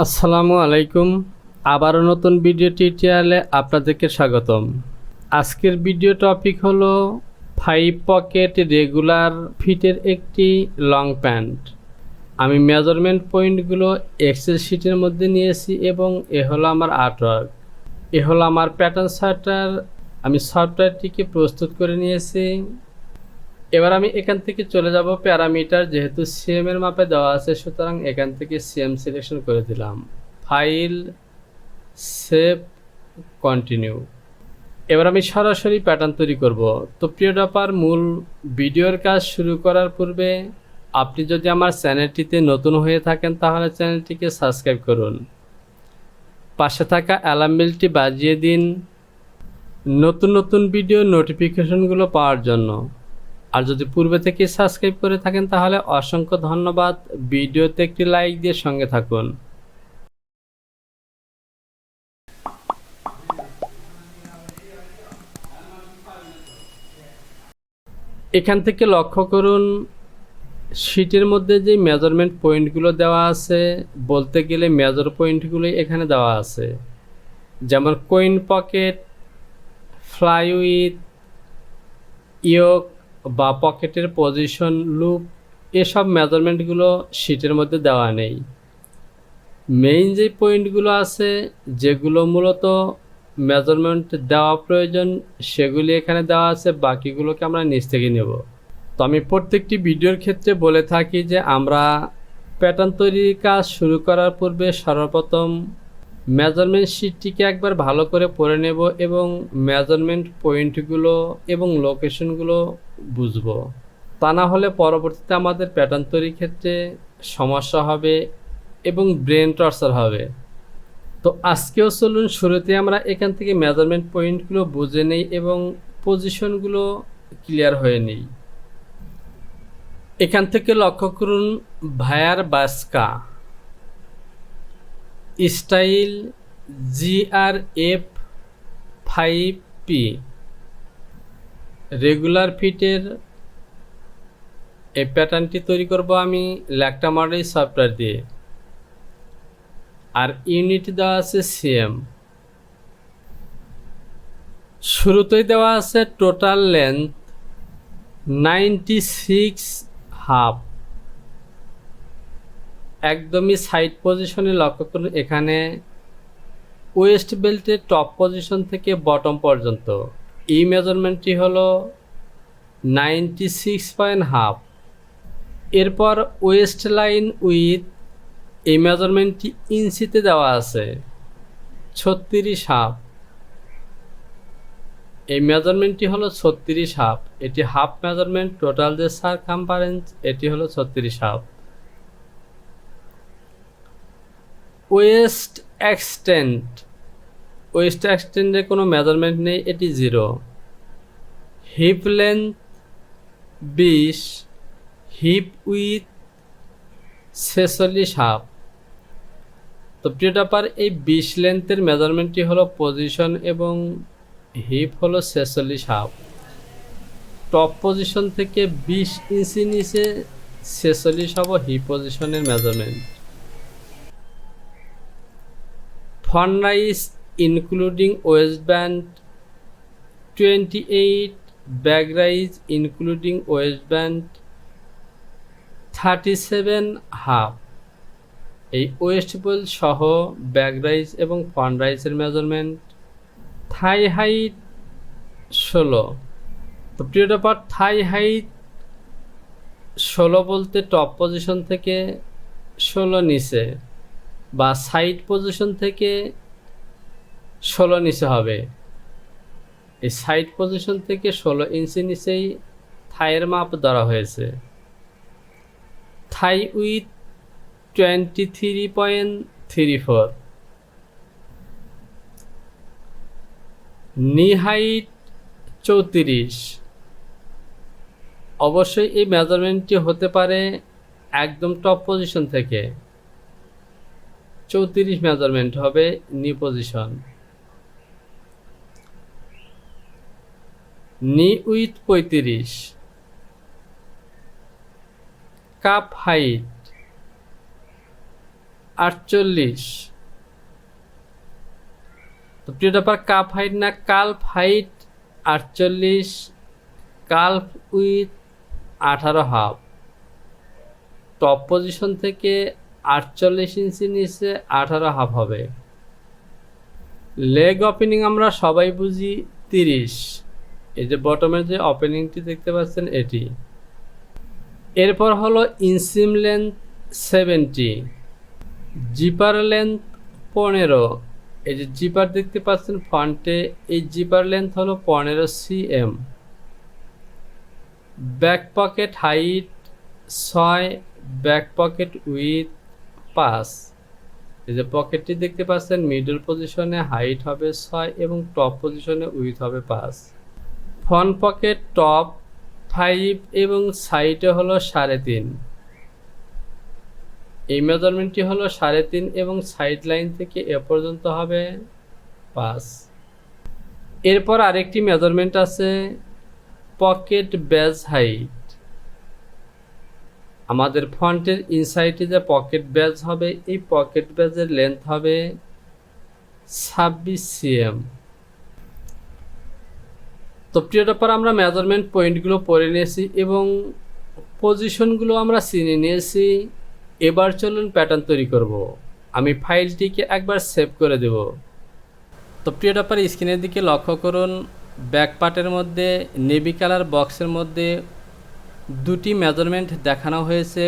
আসসালামু আলাইকুম। আবারও নতুন ভিডিও টিউটোরিয়ালে আপনাদেরকে স্বাগতম। আজকের ভিডিও টপিক হলো 5 পকেট রেগুলার ফিটের একটি লং প্যান্ট। আমি মেজারমেন্ট পয়েন্টগুলো এক্সেল শিটের মধ্যে নিয়েছি এবং এ হলো আমার আর্টওয়ার্ক। এ হলো আমার প্যাটার্ন চার্টার। আমি সফটওয়্যারটিকে প্রস্তুত করে নিয়েছি। এবার আমি এখান থেকে চলে যাব প্যারামিটার, যেহেতু সিএম এর মাপে দেওয়া আছে, সুতরাং এখান থেকে সিএম সিলেকশন করে দিলাম। File, save, continue. এবার আমি সরাসরি প্যাটার্ন তৈরি করব। তো প্রিয় ডপার, মূল ভিডিওর কাজ শুরু করার পূর্বে আপনি যদি আমার চ্যানেলটিতে নতুন হয়ে থাকেন তাহলে চ্যানেলটিকে সাবস্ক্রাইব করুন, পাশে থাকা অ্যালার্ম বেলটি বাজিয়ে দিন নতুন নতুন ভিডিও নোটিফিকেশনগুলো পাওয়ার জন্য। আর যদি পূর্বে থেকে সাবস্ক্রাইব করে থাকেন তাহলে অসংখ্য ধন্যবাদ। ভিডিওতে একটি লাইক দিয়ে সঙ্গে থাকুন। এখান থেকে লক্ষ্য করুন, শিটের মধ্যে যে মেজারমেন্ট পয়েন্টগুলো দেওয়া আছে, বলতে গেলে মেজর পয়েন্টগুলোই এখানে দেওয়া আছে। যেমন কয়েন পকেট, ফ্লাই উইথ, ইয়োক বা পকেটের পজিশন, লুপ, এসব মেজারমেন্টগুলো শিটের মধ্যে দেওয়া নেই। মেইন যে পয়েন্টগুলো আছে, যেগুলো মূলত মেজারমেন্ট দেওয়া প্রয়োজন, সেগুলি এখানে দেওয়া আছে, বাকিগুলোকে আমরা নিচ থেকে নেব। তো আমি প্রত্যেকটি ভিডিওর ক্ষেত্রে বলে থাকি যে আমরা প্যাটার্ন তৈরির কাজ শুরু করার পূর্বে সর্বপ্রথম মেজারমেন্ট শিটটিকে একবার ভালো করে পড়ে নেব এবং মেজারমেন্ট পয়েন্টগুলো এবং লোকেশনগুলো বুঝব। তা না হলে পরবর্তীতে আমাদের প্যাটার্ন তৈরির ক্ষেত্রে সমস্যা হবে এবং ব্রেন টর্চার হবে। তো আজকেও চলুন শুরুতে আমরা এখান থেকে মেজারমেন্ট পয়েন্টগুলো বুঝে নেই এবং পজিশনগুলো ক্লিয়ার হয়ে নেই। এখান থেকে লক্ষ্য করুন, ভায়ার বাস্কা স্টাইল GRF 5P রেগুলার ফিটের এই প্যাটার্নটি তৈরি করব আমি ল্যাকটা মডেল সফটওয়্যার দিয়ে। আর ইউনিট দেওয়া আছে সিএম। শুরুতেই দেওয়া আছে টোটাল লেন্থ 96.5। একদমই সাইড পজিশনে লক্ষ্য করুন, এখানে ওয়েস্ট বেল্টের টপ পজিশন থেকে বটম পর্যন্ত এই মেজারমেন্টটি হলো 96.5। এরপর ওয়েস্ট লাইন উইথ, এই মেজারমেন্টটি ইঞ্চিতে দেওয়া আছে 36.5। এই মেজারমেন্টটি হলো 36.5। এটি হাফ মেজারমেন্ট, টোটাল যে সারকামফারেন্স এটি হলো 36.5। ওয়েস্ট এক্সটেন্ড, ওয়েস্ট এক্সটেন্ডের কোনো মেজারমেন্ট নেই, এটি 0। Hip length 20, hip width 46.5। তো প্রিয় টপার, এই 20 লেন্থের মেজারমেন্টটি হলো পজিশন এবং হিপ হলো 46.5। টপ পজিশন থেকে 20 ইঞ্চি নিচে 46 হবো হিপ পজিশনের measurement. Front rise including waist band 28, back rise including waist band 37.5। এই ওয়েস্ট বেল্ট সহ ব্যাক রাইজ এবং ফ্রন্ট রাইজের মেজারমেন্ট। থাই হাইট 16। তো প্রিয় ব্যাপার, থাই হাইট 16 বলতে টপ পজিশন থেকে 16 নিচে বা সাইড পজিশন থেকে 16 নিচে হবে। এই সাইড পজিশন থেকে 16 ইঞ্চি নিচেই থাইয়ের মাপ ধরা হয়েছে। থাই উইথ 23.34। নি হাইট 34। অবশ্যই এই মেজারমেন্টটি হতে পারে একদম টপ পজিশন থেকে। 34 মেজারমেন্ট হবে নি পজিশন। নি উইথ 35। Cup height 48। তো প্রিয় ব্যাপার, কাপ হাইট না কাল্ফ হাইট 48, কাল্ফ উইথ 18.5। টপ পজিশন থেকে 48 ইঞ্চি নিচে 18.5 হবে। লেগ ওপেনিং আমরা সবাই বুঝি 30। এই যে বটমের যে ওপেনিংটি দেখতে পাচ্ছেন এটি। এরপর হলো ইনসিম লেন্থ 70, জিপার লেন্থ 15। এই যে জিপার দেখতে পাচ্ছেন ফ্রন্টে, এই জিপার লেন্থ হলো 15 cm। Back pocket height 6, back pocket with 5। এই যে পকেটটি দেখতে পাচ্ছেন মিডল পজিশনে হাইট হবে 6 এবং টপ পজিশনে উইথ হবে 5। ফ্রন্ট পকেট টপ 5 এবং সাইডে হলো 3.5। এই মেজারমেন্টটি হলো 3.5 এবং সাইড লাইন থেকে এ পর্যন্ত হবে 5। এরপর আরেকটি মেজারমেন্ট আছে পকেট বেজ হাইট। আমাদের ফ্রন্টের ইনসাইডে যে পকেট বেজ হবে, এই পকেট বেজের লেন্থ হবে 26 cm। তো প্রিয় ব্যাপার, আমরা মেজারমেন্ট পয়েন্টগুলো পড়ে নিয়েছি এবং পজিশনগুলো আমরা চিনে নিয়েছি। এবার চলুন প্যাটার্ন তৈরি করব। আমি ফাইলটিকে একবার সেভ করে দেব। তো প্রিয় ব্যাপার, স্ক্রিনের দিকে লক্ষ্য করুন। ব্যাক পার্টের মধ্যে নেভি কালার বক্সের মধ্যে দুটি মেজারমেন্ট দেখানো হয়েছে,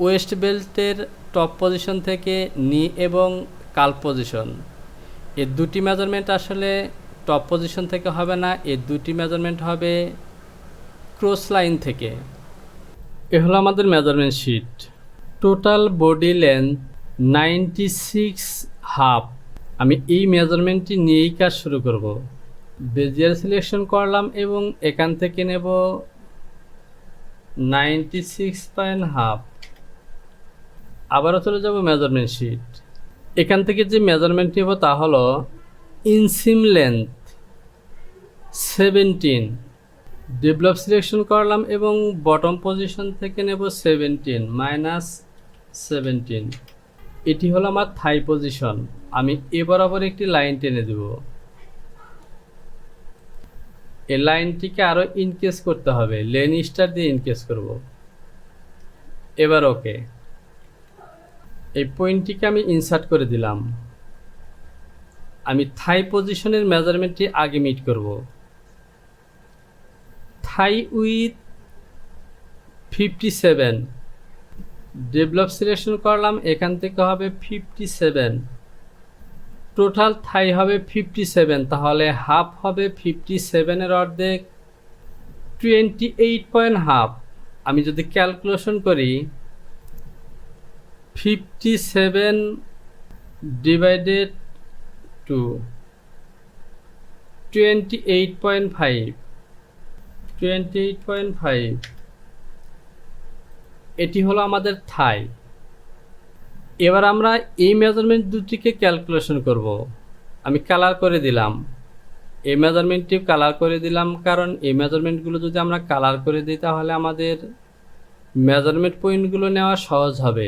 ওয়েস্ট বেল্টের টপ পজিশন থেকে নি এবং কাল্ফ পজিশন। এই দুটি মেজারমেন্ট আসলে টপ পজিশন থেকে হবে না, এই দুটি মেজারমেন্ট হবে ক্রস লাইন থেকে। এ হলো আমাদের measurement sheet. Total body length 96.5। আমি এই মেজারমেন্টটি নিয়েই কাজ শুরু করব। বেজিয়ার সিলেকশন করলাম এবং এখান থেকে নেব 96.5। আবারও চলে যাব মেজারমেন্ট শিট। এখান থেকে যে মেজারমেন্ট নেব তা হলো ইনসিম লেন্থ 17। ডেভেলপ সিলেকশন করলাম এবং বটম পজিশন থেকে নেব 17 - 17। এটি হলো আমার থাই পজিশন। আমি এ বরাবর একটি লাইন টেনে দেব। এই লাইনটিকে আরও ইনকেস করতে হবে, লেন স্টার দিয়ে ইনকেস করব। এবার ওকে। এই পয়েন্টটিকে আমি ইনসার্ট করে দিলাম। আমি থাই পজিশনের মেজারমেন্টটি আগে মিট করব। থাই উইথ 57। ডেভেলপ সিলেকশন করলাম, এখান থেকে হবে 57। টোটাল থাই হবে 57, তাহলে হাফ হবে 57-এর অর্ধেক 28.5। আমি যদি ক্যালকুলেশন করি 57 ডিভাইডেড টু 28.5, 28.5 এটি হলো আমাদের থাই। এবার আমরা এই মেজারমেন্ট দুটিকে ক্যালকুলেশন করব। আমি কালার করে দিলাম, এই মেজারমেন্টটি কালার করে দিলাম, কারণ এই মেজারমেন্টগুলো যদি আমরা কালার করে দিই তাহলে আমাদের মেজারমেন্ট পয়েন্টগুলো নেওয়া সহজ হবে।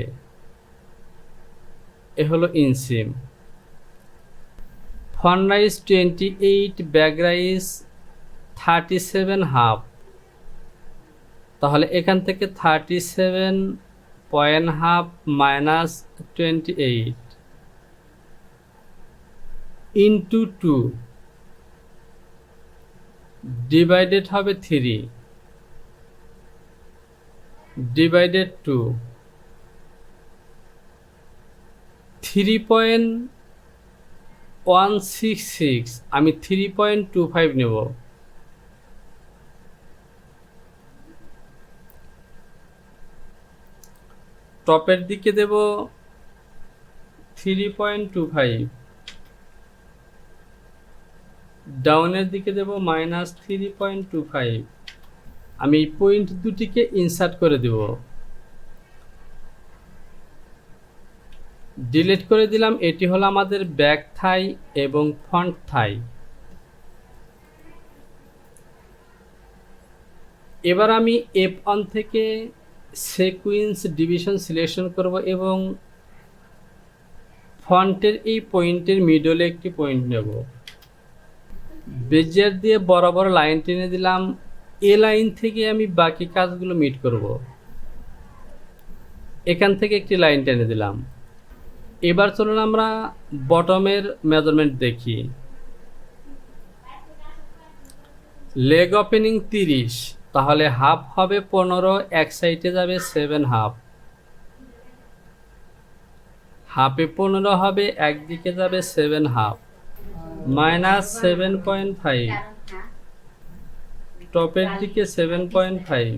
এ হলো ইনসিম। Front rise 28, back rise 37.5। তাহলে এখান থেকে 37.5 মাইনাস 28 ইন্টু 2 ডিভাইডেড হবে 3 ডিভাইডেড 2 3.166। আমি 3.25 নেব। টপের দিকে দেব 3.25, ডাউনের দিকে দেব -3.25। আমি এই পয়েন্ট দুটিকে ইনসার্ট করে দেব। ডিলিট করে দিলাম। এটি হলো আমাদের ব্যাক থাই এবং ফ্রন্ট থাই। এবার আমি F1 থেকে সিকোয়েন্স ডিভিশন সিলেকশন করব এবং ফন্টের এই পয়েন্টের মিডলে একটি পয়েন্ট নেব, বেজিয়ার দিয়ে বরাবর লাইন টেনে দিলাম। এ লাইন থেকে আমি বাকি কাজগুলো মিট করব। এখান থেকে একটি লাইন টেনে দিলাম। এবার চলুন আমরা বটমের মেজারমেন্ট দেখি। লেগ ওপেনিং 30, তাহলে হাফ হবে 15, এক সাইডে যাবে 7 হাফ। হাফে 15 হবে, একদিকে যাবে 7 হাফ, -7.5, টপের দিকে 7.5।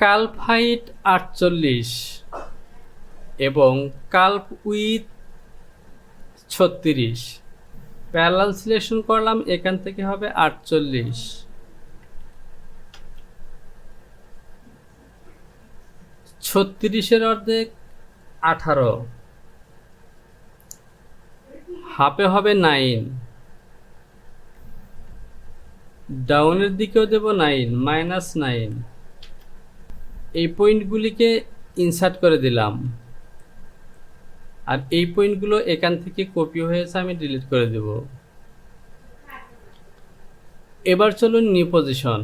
কাল্প হাইট 48 এবং কাল্প উইথ 36। প্যারালাল সিলেকশন করলাম, এখান থেকে হবে 48। 36-এর অর্ধেক 18, হাফে হবে 9, ডাউনের দিকেও দেব 9, -9। এই পয়েন্টগুলিকে ইনসার্ট করে দিলাম, আর এই পয়েন্টগুলো এখান থেকে কপি হয়েছে, আমি ডিলিট করে দেব। এবার চলুন নি পজিশন।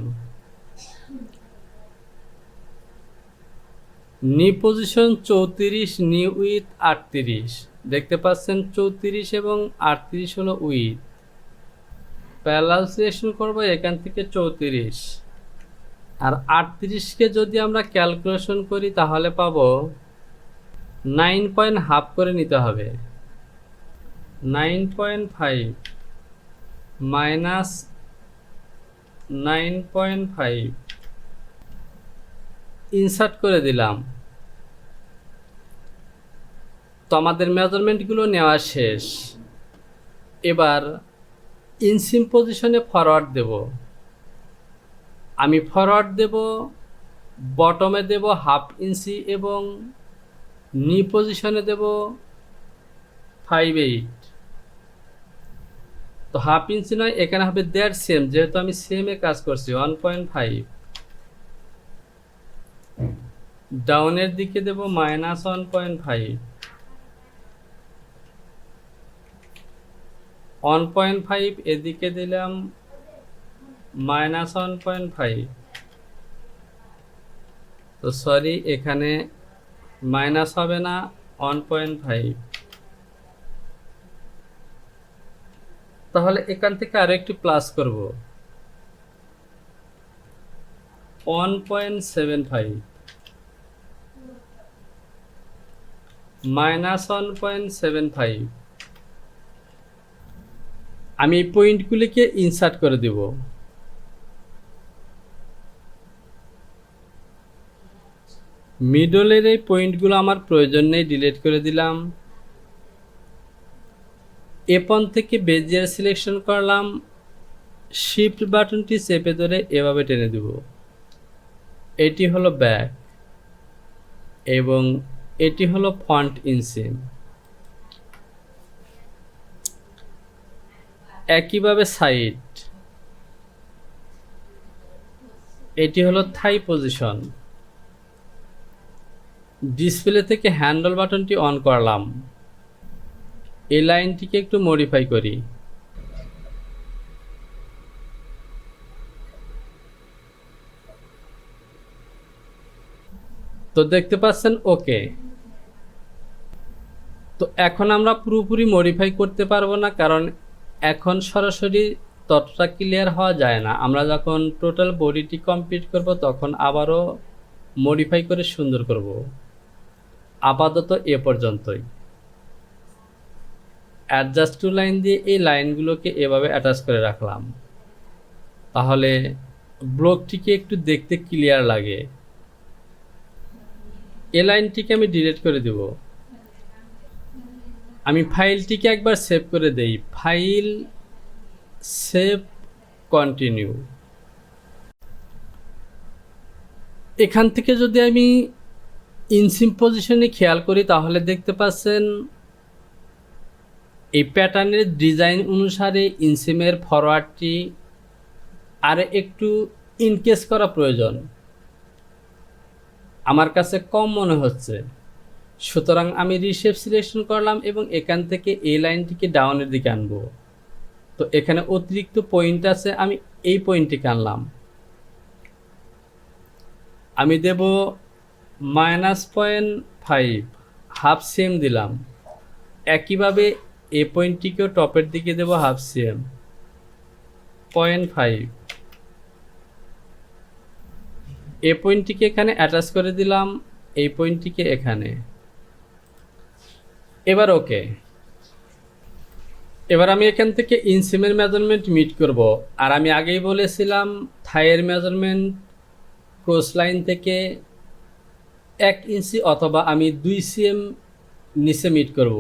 নি পজিশন 34, নি উইথ 38। দেখতে পাচ্ছেন 34 এবং 38 হলো উইথ। প্যারালাল সিলেকশন করব, এখান থেকে 34, আর 38কে যদি আমরা ক্যালকুলেশন করি তাহলে পাবো 9.5 করে নিতে হবে। 9.5 -9.5 ইনসার্ট করে দিলাম। তো আমাদের মেজারমেন্টগুলো নেওয়া শেষ। এবার ইনসিম পজিশনে ফরওয়ার্ড দেব। আমি ফরওয়ার্ড দেব, বটমে দেব 1/2 ইঞ্চি এবং নি পজিশনে দেব 5/8। তো 1/2 ইঞ্চি নয়, এখানে হবে 1.5 সেম, যেহেতু আমি সেমে কাজ করছি। 1.5। ডাউনের দিকে দেব -1.5, 1.5 এদিকে দিলাম -1.5। তো সরি, এখানে মাইনাস হবে না, 1.5। তাহলে এখান থেকে আরো একটু প্লাস করব, 1.75 -1.75। আমি এই পয়েন্টগুলিকে ইনসার্ট করে দেব। মিডলের এই পয়েন্টগুলো আমার প্রয়োজন নেই, ডিলিট করে দিলাম। এপন থেকে বেজিয়ার সিলেকশন করলাম, শিফট বাটনটি চেপে ধরে এভাবে টেনে দেব। এটি হলো ব্যাক এবং এটি হলো ফন্ট ইনসিম। একইভাবে সাইড, এটি হলো থাই পজিশন। ডিসপ্লে থেকে হ্যান্ডল বাটনটি অন করলাম। এই লাইনটিকে একটু মডিফাই করি। তো দেখতে পাচ্ছেন ওকে। তো এখন আমরা পুরোপুরি মডিফাই করতে পারবো না, কারণ এখন সরাসরি ততটা ক্লিয়ার হওয়া যায় না। আমরা যখন টোটাল বডিটি কমপ্লিট করব তখন আবারও মডিফাই করে সুন্দর করব। আপাতত এ পর্যন্তই। অ্যাডজাস্ট টু লাইন দিয়ে এই লাইনগুলোকে এভাবে অ্যাটাচ করে রাখলাম, তাহলে ব্লকটিকে একটু দেখতে ক্লিয়ার লাগে। এই লাইনটিকে আমি ডিলিট করে দেব। আমি ফাইলটিকে একবার সেভ করে দেই। File, save, continue. এখান থেকে যদি আমি ইনসিম পজিশনে খেয়াল করি তাহলে দেখতে পাচ্ছেন এই প্যাটার্নের ডিজাইন অনুসারে ইনসিমের ফরওয়ার্ডটি আর একটু ইনকেস করা প্রয়োজন। আমার কাছে কম মনে হচ্ছে, সুতরাং আমি রিশেপ সিলেকশন করলাম এবং এখান থেকে এই লাইনটিকে ডাউনের দিকে আনবো। তো এখানে অতিরিক্ত পয়েন্ট আছে, আমি এই পয়েন্টটিকে আনলাম। আমি দেব -0.5, হাফ সিএম দিলাম। একইভাবে এই পয়েন্টটিকেও টপের দিকে দেব হাফ সিএম, 0.5। এই পয়েন্টটিকে এখানে অ্যাটাচ করে দিলাম, এই পয়েন্টটিকে এখানে। এবার ওকে। এবার আমি এখান থেকে ইনসিমের মেজারমেন্ট মিট করব। আর আমি আগেই বলেছিলাম থাইয়ের মেজারমেন্ট ক্রস লাইন থেকে 1 ইঞ্চি অথবা আমি 2 সিএম নিচে মিট করব।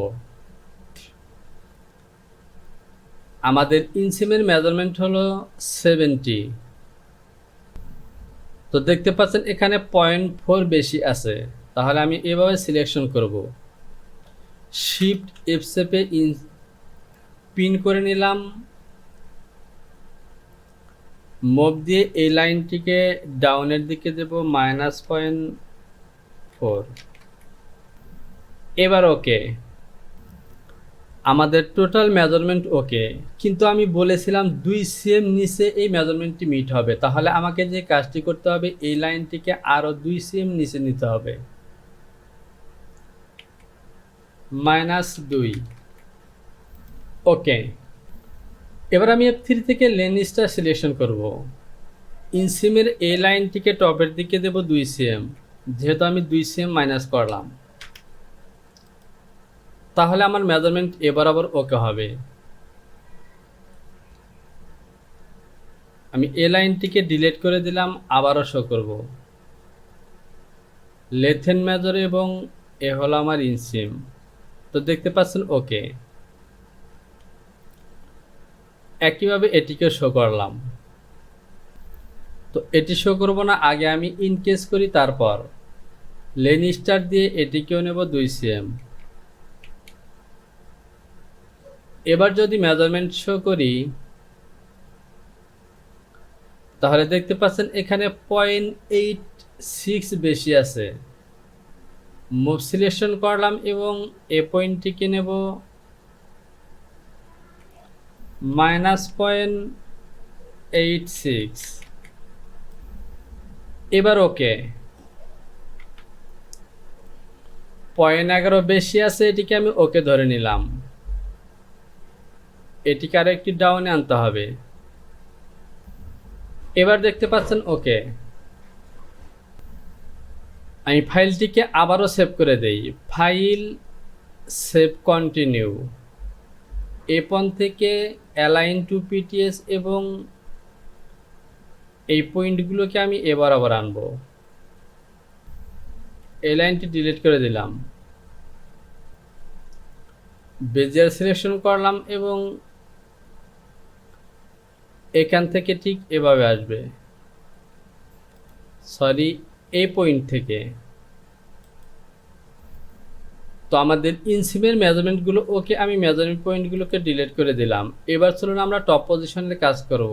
আমাদের ইনসিমের মেজারমেন্ট হলো 70। তো দেখতে পাচ্ছেন এখানে 0.4 বেশি আছে, তাহলে আমি এভাবে সিলেকশন করব। শিফট এফ চেপে পিন করে নিলাম। মুভ দিয়ে এই লাইনটিকে ডাউনের দিকে দেব -0.4। এবার ওকে। আমাদের টোটাল মেজারমেন্ট ওকে, কিন্তু আমি বলেছিলাম 2 সিএম নিচে এই মেজারমেন্টটি মিট হবে। তাহলে আমাকে যে কাজটি করতে হবে, এই লাইনটিকে আরও 2 সিএম নিচে নিতে হবে, -2। ওকে। এবার আমি F3 থেকে লেন স্টার সিলেকশন করব। ইনসিমের এই লাইনটিকে টপের দিকে দেব 2 সিএম, যেহেতু আমি 2 সিএম মাইনাস করলাম। তাহলে আমার মেজারমেন্ট এবার আবার ওকে হবে। আমি এই লাইনটিকে ডিলিট করে দিলাম, আবারও শো করব। লেথেন মেজর এবং এ হলো আমার ইনসিম। তো দেখতে পাচ্ছেন ওকে। একইভাবে এটিকে শো করলাম। তো এটি শো করব না, আগে আমি ইনকেস করি, তারপর লেন স্টার দিয়ে এটিকেও নেব 2 সিএম। এবার যদি মেজারমেন্ট শো করি, তাহলে দেখতে পাচ্ছেন এখানে 0.86 বেশি আছে। মুভ সিলেকশন করলাম এবং এ পয়েন্টটিকে নেব -0.86। এবার ওকে। 0.11 বেশি আছে, এটিকে আমি ওকে ধরে নিলাম। এটিকে আরো একটি ডাউনে আনতে হবে। এবার দেখতে পাচ্ছেন ওকে। আমি ফাইলটিকে আবারও সেভ করে দেই। File, save, continue. A1 থেকে অ্যালাইন টু পিটিএস এবং এই পয়েন্টগুলোকে আমি এবার আবার আনবো। এই লাইনটি ডিলিট করে দিলাম। বেজিয়ার সিলেকশন করলাম এবং এখান থেকে ঠিক এভাবে আসবে, সরি, এই পয়েন্ট থেকে। তো আমাদের ইনসিমের মেজারমেন্টগুলো ওকে, আমি মেজারমেন্ট পয়েন্টগুলোকে ডিলিট করে দিলাম। এবার চলুন আমরা টপ পজিশনের কাজ করব।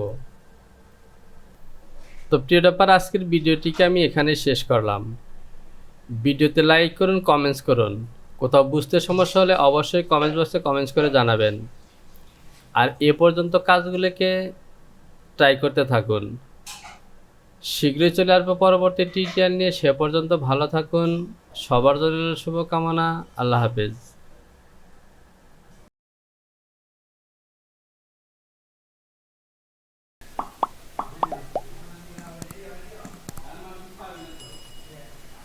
তো প্রিয় ব্যাপার, আজকের ভিডিওটিকে আমি এখানে শেষ করলাম। ভিডিওতে লাইক করুন, কমেন্টস করুন। কোথাও বুঝতে সমস্যা হলে অবশ্যই কমেন্টস বক্সে কমেন্টস করে জানাবেন। আর এ পর্যন্ত কাজগুলোকে ট্রাই করতে থাকুন। শীঘ্রই চলে আসবো পরবর্তী টিউটোরিয়াল নিয়ে। সে পর্যন্ত ভালো থাকুন। সবার জন্য শুভকামনা। আল্লাহ হাফেজ।